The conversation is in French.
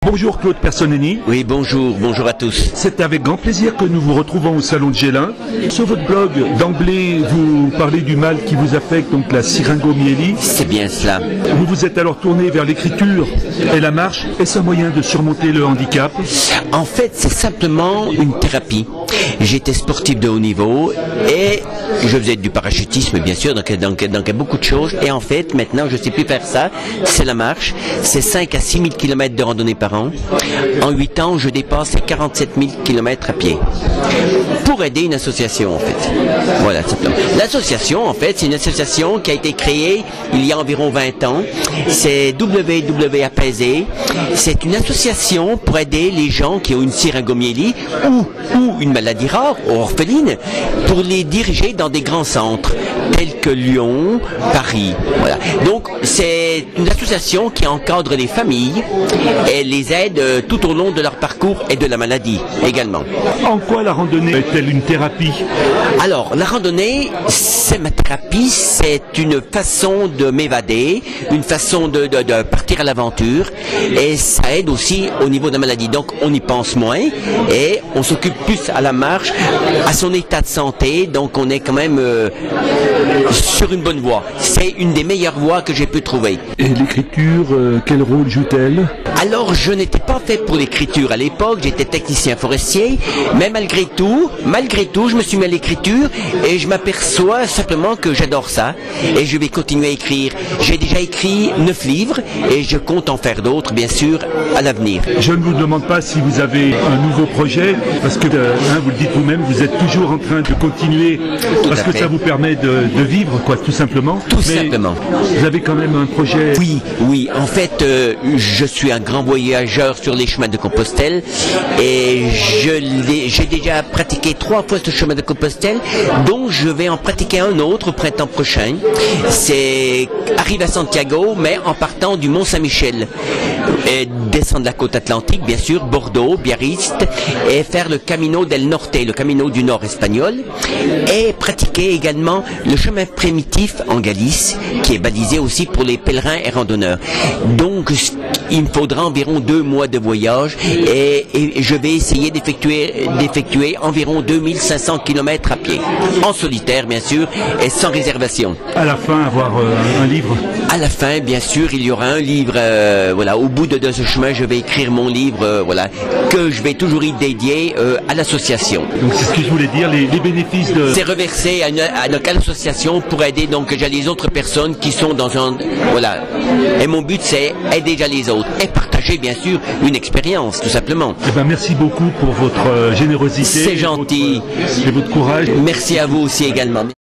Bonjour Claude Personeni. Oui, bonjour à tous. C'est avec grand plaisir que nous vous retrouvons au Salon de Gélin. Sur votre blog, d'emblée, vous parlez du mal qui vous affecte, donc la syringomyélie. C'est bien cela. Vous vous êtes alors tourné vers l'écriture et la marche. Est-ce un moyen de surmonter le handicap? En fait, c'est simplement une thérapie. J'étais sportif de haut niveau et je faisais du parachutisme, bien sûr, donc beaucoup de choses. Et en fait, maintenant, je ne sais plus faire ça. C'est la marche. C'est 5 à 6 000 km de randonnée par an. En 8 ans, je dépasse les 47 000 km à pied. Pour aider une association, en fait. Voilà, simplement. L'association, en fait, c'est une association qui a été créée il y a environ 20 ans. C'est WWAPZ. C'est une association pour aider les gens qui ont une syringomyélie ou une maladie rare, ou orpheline, pour les diriger dans des grands centres, tels que Lyon, Paris. Voilà. Donc, c'est une association qui encadre les familles et les aide tout au long de leur parcours et de la maladie également. En quoi la randonnée est-elle une thérapie? Alors, la randonnée, c'est ma thérapie, c'est une façon de m'évader, une façon de partir à l'aventure, et ça aide aussi au niveau de la maladie. Donc, on y pense moins, et on s'occupe plus à la marche, à son état de santé, donc on est quand même sur une bonne voie. C'est une des meilleures voies que j'ai pu trouver. Et l'écriture, quel rôle joue-t-elle? Alors, je n'étais pas fait pour l'écriture à l'époque, j'étais technicien forestier, mais malgré tout, je me suis mis à l'écriture et je m'aperçois simplement que j'adore ça et je vais continuer à écrire. J'ai déjà écrit 9 livres et je compte en faire d'autres, bien sûr, à l'avenir. Je ne vous demande pas si vous avez un nouveau projet, parce que, vous le dites vous-même, vous êtes toujours en train de continuer, parce que ça vous permet de vivre, quoi, tout simplement. Tout simplement. Vous avez quand même un projet... Oui, en fait, je suis un grand voyageur sur les chemins de Compostelle et j'ai déjà pratiqué 3 fois ce chemin de Compostelle, dont je vais en pratiquer un autre au printemps prochain. C'est arrive à Santiago, mais en partant du Mont Saint-Michel, et descendre la côte atlantique, bien sûr, Bordeaux, Biarritz, et faire le Camino del Norte, le Camino du Nord espagnol, et pratiquer également le chemin primitif en Galice, qui est balisé aussi pour les pèlerins et randonneurs. Donc, il me faudra environ 2 mois de voyage et je vais essayer d'effectuer environ 2500 km à pied. En solitaire, bien sûr, et sans réservation. À la fin, avoir un livre? À la fin, bien sûr, il y aura un livre, voilà, au bout de ce chemin, je vais écrire mon livre, voilà, que je vais toujours y dédier à l'association. Donc c'est ce que je voulais dire, les bénéfices de... C'est reversé à une association pour aider donc déjà les autres personnes qui sont dans un... Voilà. Et mon but, c'est aider déjà les autres. Et partager, bien sûr, une expérience, tout simplement. Eh ben, merci beaucoup pour votre générosité. C'est gentil. Et votre courage. Merci à vous aussi également.